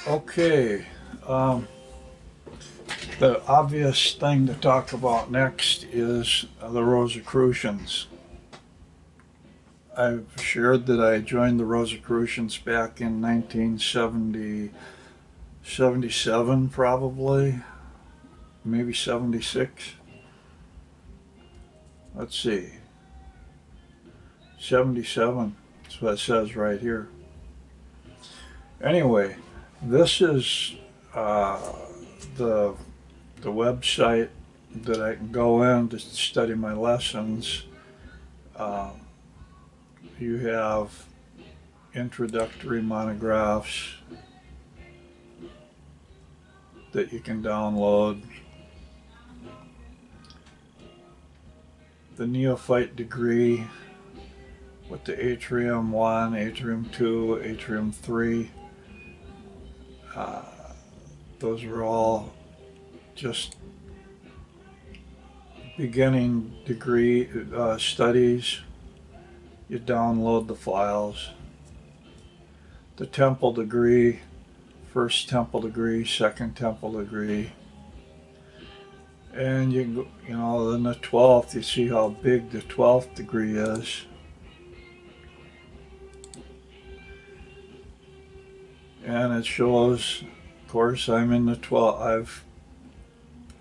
Okay, um, the obvious thing to talk about next is the Rosicrucians. I've shared that I joined the Rosicrucians back in 1970, 77 probably, maybe 76. Let's see, 77. That's what it says right here. Anyway, this is uh, the the website that I can go in to study my lessons. Um, you have introductory monographs that you can download. The neophyte degree with the atrium 1, atrium 2, atrium 3. Uh, those are all just beginning degree studies. You download the files. The temple degree, first temple degree, second temple degree. And then the 12th, you see how big the 12th degree is. And it shows, of course, I'm in the 12th. I've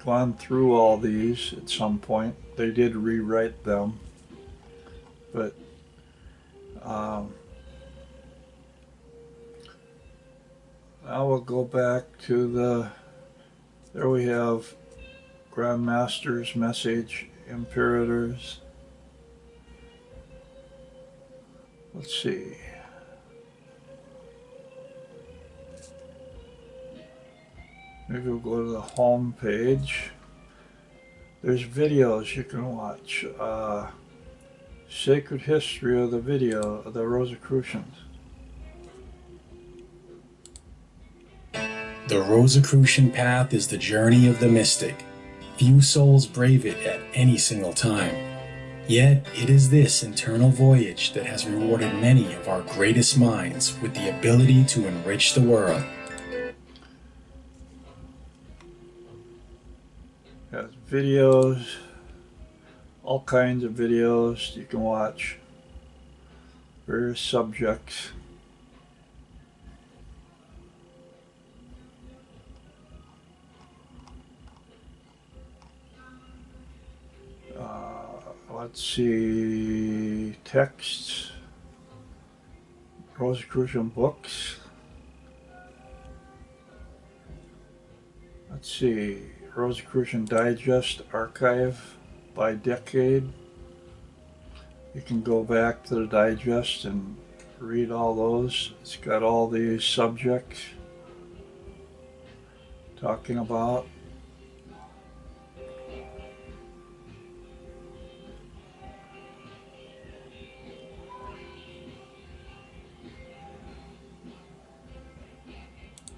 gone through all these at some point. They did rewrite them, but um, now we'll go back to there we have Grand Masters, Message, Imperators. Let's see. Maybe we'll go to the home page. There's videos you can watch. Sacred history of the video of the Rosicrucians. The Rosicrucian path is the journey of the mystic. Few souls brave it at any single time. Yet it is this internal voyage that has rewarded many of our greatest minds with the ability to enrich the world. Has videos, all kinds of videos you can watch, various subjects. Let's see, texts, Rosicrucian books. Let's see, Rosicrucian Digest archive by decade. You can go back to the digest and read all those. It's got all these subjects talking about.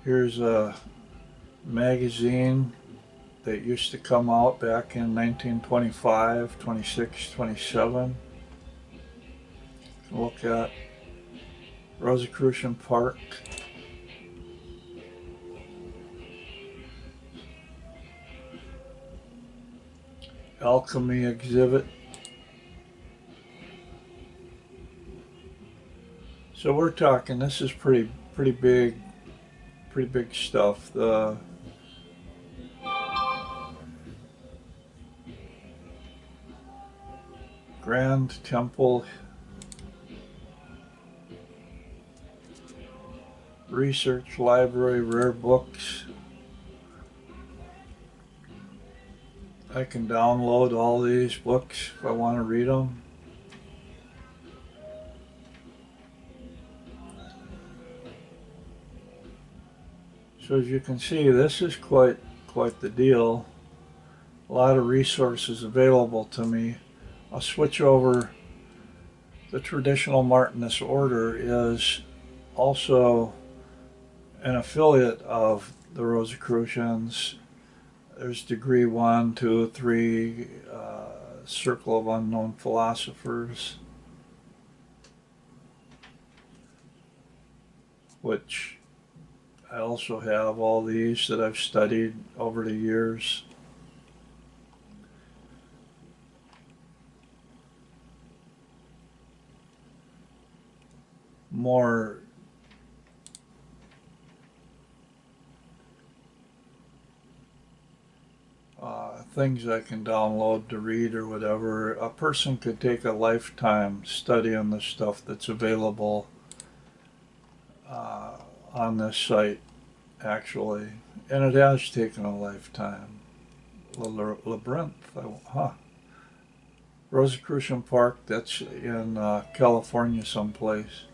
Here's a magazine that used to come out back in 1925, 26, 27. Look at Rosicrucian Park. Alchemy exhibit. So we're talking, this is pretty big stuff. The Grand Temple Research Library, rare books. I can download all these books if I want to read them. So as you can see, this is quite the deal. A lot of resources available to me. I'll switch over. The traditional Martinist order is also an affiliate of the Rosicrucians. There's degree 1, 2, 3, Circle of Unknown Philosophers, which I also have all these that I've studied over the years. More things I can download to read or whatever. A person could take a lifetime studying the stuff that's available uh, on this site, actually. And it has taken a lifetime. Labyrinth, huh? Rosicrucian Park, that's in California someplace.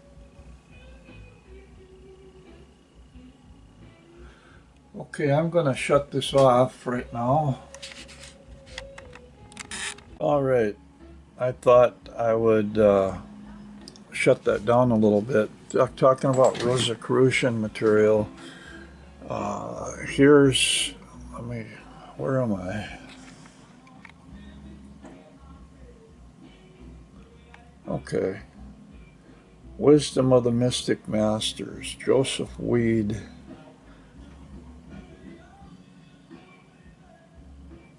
Okay, I'm going to shut this off right now. All right, I thought I would shut that down a little bit. Talking about Rosicrucian material, here's, let me, where am I? Okay. Wisdom of the Mystic Masters, Joseph Weed.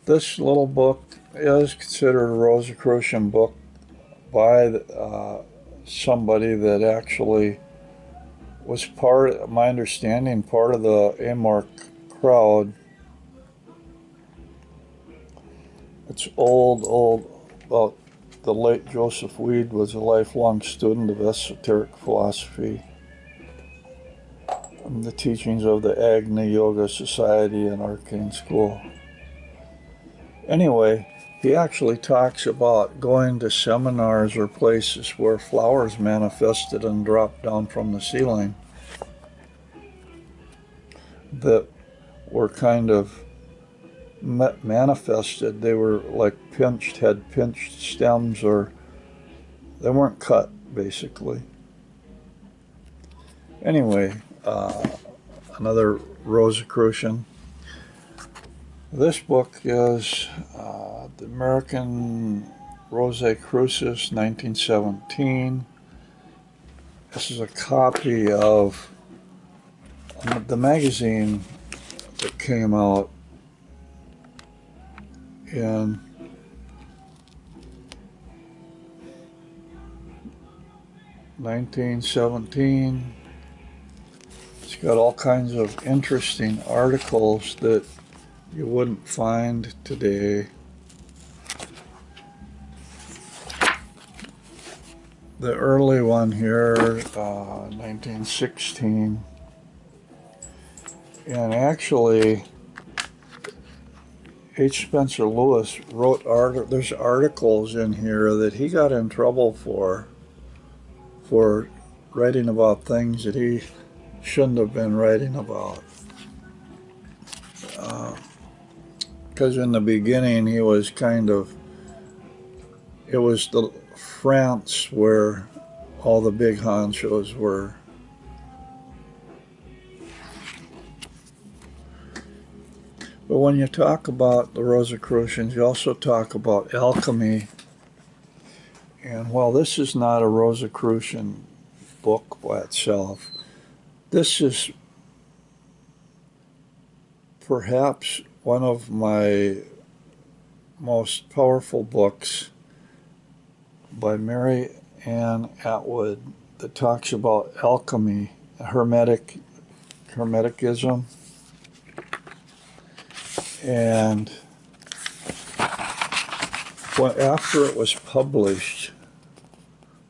This little book is considered a Rosicrucian book by somebody that actually was part, my understanding, part of the Amark crowd. It's old. Well, the late Joseph Weed was a lifelong student of esoteric philosophy and the teachings of the Agni Yoga Society and Arcane School. Anyway, he actually talks about going to seminars or places where flowers manifested and dropped down from the ceiling that were kind of manifested. They were like had pinched stems, or they weren't cut, basically. Anyway, another Rosicrucian. This book is the American Rosicrucius, 1917. This is a copy of the magazine that came out in 1917. It's got all kinds of interesting articles that you wouldn't find today. The early one here, 1916. And actually, H. Spencer Lewis wrote there's articles in here that he got in trouble for writing about things that he shouldn't have been writing about. Because in the beginning he was it was the France where all the big honchos were. But when you talk about the Rosicrucians, you also talk about alchemy. And while this is not a Rosicrucian book by itself, this is perhaps one of my most powerful books by Mary Ann Atwood that talks about alchemy, Hermeticism. And after it was published,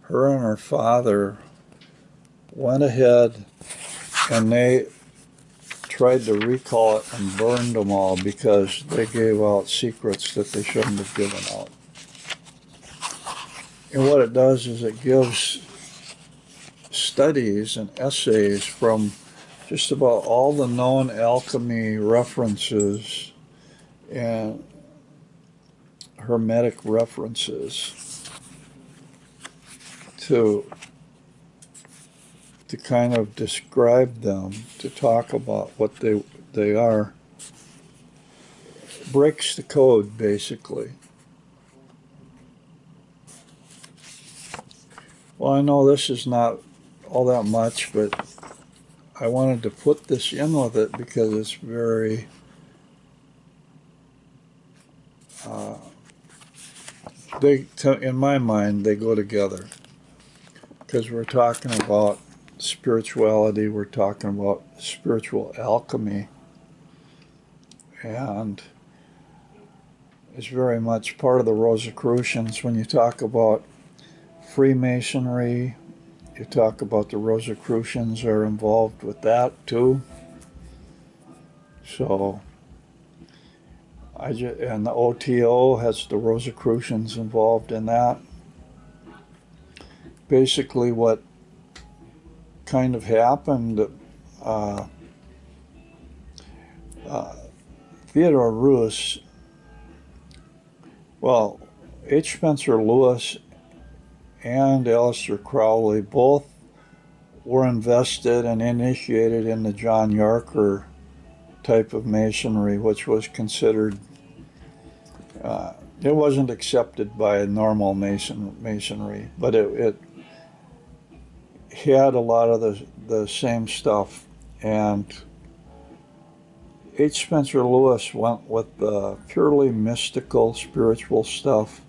her and her father went ahead and they tried to recall it and burned them all because they gave out secrets that they shouldn't have given out. And what it does is it gives studies and essays from just about all the known alchemy references and Hermetic references to kind of describe them, to talk about what they are. Breaks the code, basically. Well, I know this is not all that much, but I wanted to put this in with it because it's very in my mind, they go together. Because we're talking about spirituality, we're talking about spiritual alchemy, and it's very much part of the Rosicrucians. When you talk about Freemasonry, you talk about the Rosicrucians are involved with that too. So, and the OTO has the Rosicrucians involved in that. Basically, what kind of happened, Theodore Roos, well, H. Spencer Lewis and Aleister Crowley both were invested and initiated in the John Yarker type of masonry, which was considered, it wasn't accepted by normal masonry, but it had a lot of the same stuff. And H. Spencer Lewis went with the purely mystical, spiritual stuff.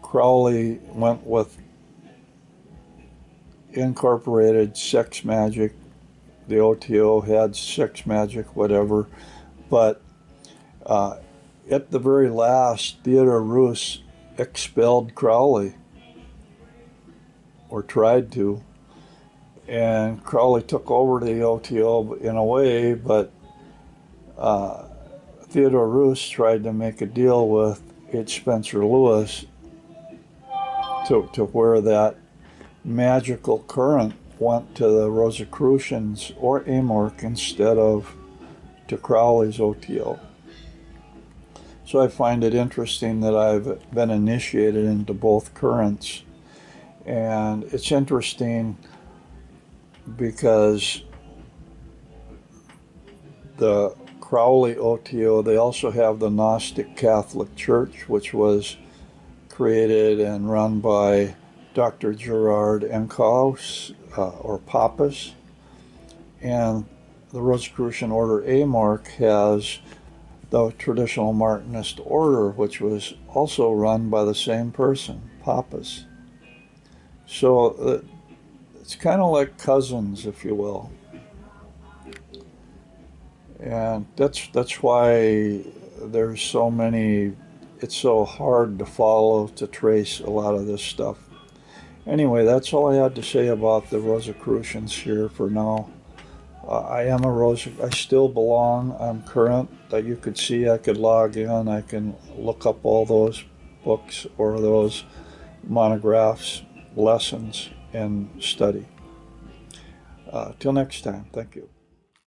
Crowley went with incorporated sex magic. The OTO had sex magic, whatever. But at the very last, Theodore Roos expelled Crowley, or tried to. And Crowley took over the OTO in a way, but Theodore Roos tried to make a deal with H. Spencer Lewis to where that magical current went to the Rosicrucians or Amorc instead of to Crowley's OTO. So I find it interesting that I've been initiated into both currents. And it's interesting because the Crowley OTO, they also have the Gnostic Catholic Church, which was created and run by Dr. Gerard Enkhaus, or Pappus. And the Rosicrucian Order Amorc has the traditional Martinist order, which was also run by the same person, Pappus. So it's kind of like cousins, if you will. And that's why there's so many, it's so hard to follow, to trace a lot of this stuff. Anyway, that's all I had to say about the Rosicrucians here for now. I still belong. I'm current. That you could see, I could log in. I can look up all those books or those monographs, lessons, and study. Till next time, thank you.